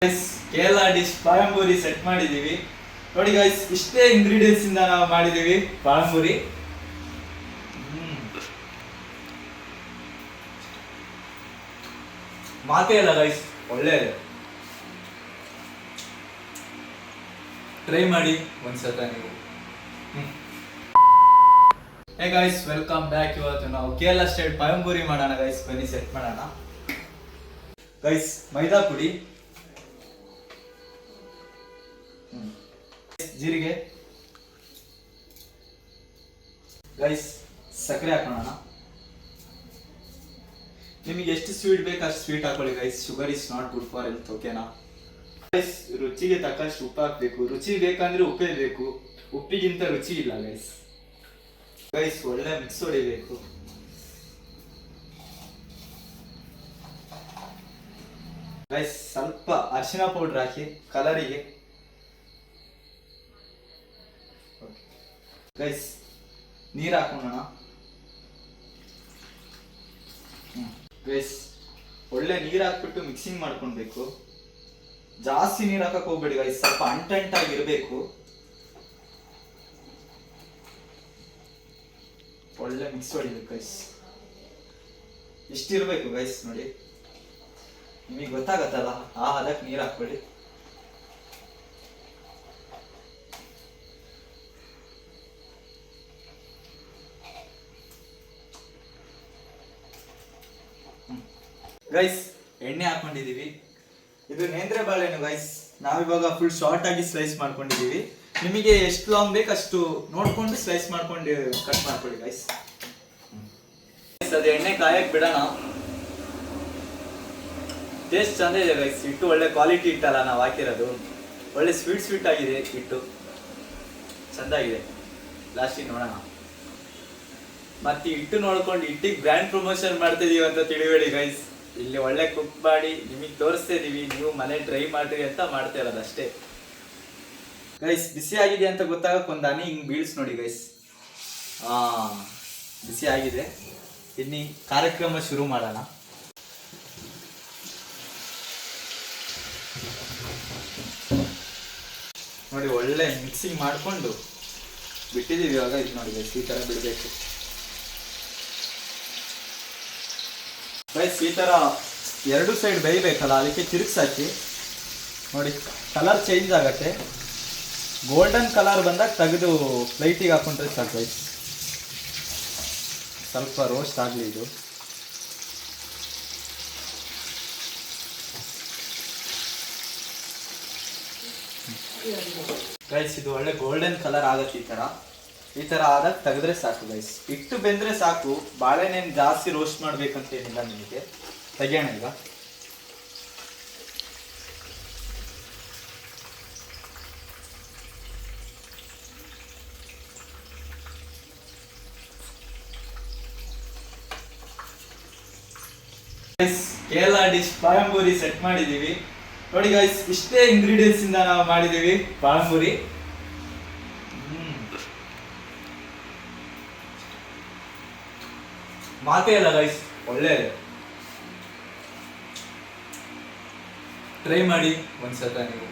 Guys Kerala dish ಪಾಳಂಪುರಿ set ಮಾಡಿದೀವಿ ನೋಡಿ guys. ಇಷ್ಟೇ ಇಂಗ್ರೀಡಿಯೆಂಟ್ಸ್ ಇಂದ ನಾವು ಮಾಡಿದೀವಿ ಪಾಳಂಪುರಿ. ಮಾತೇ ಇಲ್ಲ ಗೈಸ್, ಒಳ್ಳೆಯದು. ಟ್ರೈ ಮಾಡಿ ಒಂದ್ಸತ ನೀವು. Hey guys, welcome back. ಇವತ್ತು ನಾವು ಕೇರಳ ಸ್ಟೈಲ್ ಪಾಳಂಪುರಿ ಮಾಡೋಣ ಗೈಸ್. ಬನ್ನಿ ಸೆಟ್ ಮಾಡೋಣ ಗೈಸ್. ಮೈದಾ ಪುಡಿ, ಜೀರಿಗೆ ಗೈಸ್, ಸಕ್ಕರೆ ಹಾಕೋಣ. ನಿಮಗೆ ಎಷ್ಟು ಸ್ವೀಟ್ ಬೇಕು ಅಷ್ಟು ಸ್ವೀಟ್ ಹಾಕೊಳ್ಳಿ guys. Sugar is not good for health, ಓಕೆನಾ ಗೈಸ್? ರುಚಿಗೆ ತಕ್ಕಷ್ಟು ಉಪ್ಪು ಹಾಕ್ಬೇಕು. ರುಚಿ ಬೇಕಂದ್ರೆ ಉಪ್ಪೇ ಬೇಕು, ಉಪ್ಪಿಗಿಂತ ರುಚಿ ಇಲ್ಲ ಗೈಸ್. ಗೈಸ್ ಒಳ್ಳೆ ಮಿಕ್ಸ್ ಹೊಡಿಬೇಕು. ಗೈಸ್ ಸ್ವಲ್ಪ ಅರಿಶಿನ ಪೌಡರ್ ಹಾಕಿ ಕಲರಿಗೆ. ಗೈಸ್ ನೀರು ಹಾಕೋಣ. ಗೈಸ್ ಒಳ್ಳೆ ನೀರು ಹಾಕ್ಬಿಟ್ಟು ಮಿಕ್ಸಿಂಗ್ ಮಾಡ್ಕೊಳ್ಬೇಕು. ಜಾಸ್ತಿ ನೀರು ಹಾಕಕ್ ಹೋಗ್ಬೇಡಿ ಗೈಸ್, ಸ್ವಲ್ಪ ಅಂಟಾಗಿರ್ಬೇಕು. ಒಳ್ಳೆ ಮಿಕ್ಸ್ ಹೊಡಿಬೇಕು ಗೈಸ್. ಇಷ್ಟಿರ್ಬೇಕು ಗೈಸ್. ನೋಡಿ ನಿಮಗೆ ಗೊತ್ತಾಗತ್ತಲ್ಲ, ಅದಕ್ಕೆ ನೀರು ಹಾಕ್ಬೇಡಿ. ಗೈಸ್ ಎಣ್ಣೆ ಹಾಕೊಂಡಿದೀವಿ. ಇದು ನೇಂದ್ರೆ ಬಾಳೆಹಣ್ಣು ಗೈಸ್. ನಾವಿವಾಗ ಫುಲ್ ಶಾರ್ಟ್ ಆಗಿ ಸ್ಲೈಸ್ ಮಾಡ್ಕೊಂಡಿದೀವಿ. ನಿಮಗೆ ಎಷ್ಟು ಲಾಂಗ್ ಬೇಕು ಅಷ್ಟು ನೋಡ್ಕೊಂಡು ಸ್ಲೈಸ್ ಮಾಡ್ಕೊಂಡು ಕಟ್ ಮಾಡ್ಕೊಳ್ಳಿ ಗೈಸ್. ಅದು ಎಣ್ಣೆ ಕಾಯಕ್ ಬಿಡೋಣ. ಟೇಸ್ಟ್ ಚಂದ ಇದೆ ಗೈಸ್. ಹಿಟ್ಟು ಒಳ್ಳೆ ಕ್ವಾಲಿಟಿ ಇಟ್ಟಲ್ಲ ನಾವು ಹಾಕಿರೋದು. ಒಳ್ಳೆ ಸ್ವೀಟ್ ಆಗಿದೆ ಹಿಟ್ಟು, ಚಂದಾಗಿದೆ. ಲಾಸ್ಟಿಗೆ ನೋಡೋಣ. ಮತ್ತೆ ಹಿಟ್ಟು ನೋಡ್ಕೊಂಡು ಹಿಟ್ಟಿಗೆ ಬ್ರ್ಯಾಂಡ್ ಪ್ರಮೋಷನ್ ಮಾಡ್ತಿದೀವಿ ಅಂತ ತಿಳಿಬೇಡಿ ಗೈಸ್. ಇಲ್ಲಿ ಒಳ್ಳೆ ಕುಕ್ ಮಾಡಿ ನಿಮಗೆ ತೋರಿಸ್ತಾ ಇದೀವಿ, ನೀವು ಮನೆ ಟ್ರೈ ಮಾಡ್ರಿ ಅಂತ ಮಾಡ್ತಾ ಇರೋದು ಅಷ್ಟೇ ಗೈಸ್. ಬಿಸಿ ಆಗಿದೆ ಅಂತ ಗೊತ್ತಾಗಕ್ಕೆ ಒಂದು ಹನಿ ಹಿಂಗ್ ಬೀಳ್ಸ್ ನೋಡಿ ಗೈಸ್. ಬಿಸಿ ಆಗಿದೆ. ಇನ್ನಿ ಕಾರ್ಯಕ್ರಮ ಶುರು ಮಾಡೋಣ. ನೋಡಿ ಒಳ್ಳೆ ಮಿಕ್ಸಿಂಗ್ ಮಾಡ್ಕೊಂಡು ಬಿಟ್ಟಿದೀವಿ. ಇವಾಗ ಇದು ನೋಡಿ ಗೈಸ್, ಈ ತರ ಬಿಡಬೇಕು ಗೈಸ್. ಈ ತರ ಎರಡು ಸೈಡ್ ಬೇಯಬೇಕಲ್ಲ, ಅದಕ್ಕೆ ತಿರುಗಿಸಾಕಿ. ನೋಡಿ ಕಲರ್ ಚೇಂಜ್ ಆಗತ್ತೆ. ಗೋಲ್ಡನ್ ಕಲರ್ ಬಂದಾಗ ತೆಗೆದು ಪ್ಲೇಟಿಗೆ ಹಾಕೊಂಡ್ರೆ ಸಾಕು ಗೈಸ್. ಸ್ವಲ್ಪ ರೋಸ್ಟ್ ಆಗಲಿ ಇದು. ಗೈಸ್ ಇದು ಒಳ್ಳೆ ಗೋಲ್ಡನ್ ಕಲರ್ ಆಗತ್ತೆ. ಈ ತರ ಆದಾಗ ತೆಗೆದ್ರೆ ಸಾಕು ಗೈಸ್. ಇಟ್ಟು ಬೆಂದ್ರೆ ಸಾಕು. ಬಾಳೆಹಣ್ಣು ಜಾಸ್ತಿ ರೋಸ್ಟ್ ಮಾಡ್ಬೇಕಂತ ಏನಿಲ್ಲ ನಿಮಗೆ. ತೆಗಿಯೋಣ ಈಗ. ಕೇರಳ ಡಿಶ್ ಪಾಳಂಪುರಿ ಸೆಟ್ ಮಾಡಿದೀವಿ ನೋಡಿ ಗೈಸ್. ಇಷ್ಟೇ ಇಂಗ್ರೀಡಿಯೆಂಟ್ಸ್ ಇಂದ ನಾವು ಮಾಡಿದೀವಿ ಪಾಳಂಪುರಿ. ಮಾತೇ ಇಲ್ಲ ಗೈಸ್, ಒಳ್ಳೆಯದು. ಟ್ರೈ ಮಾಡಿ ಒಂದ್ಸತ ನೀವು.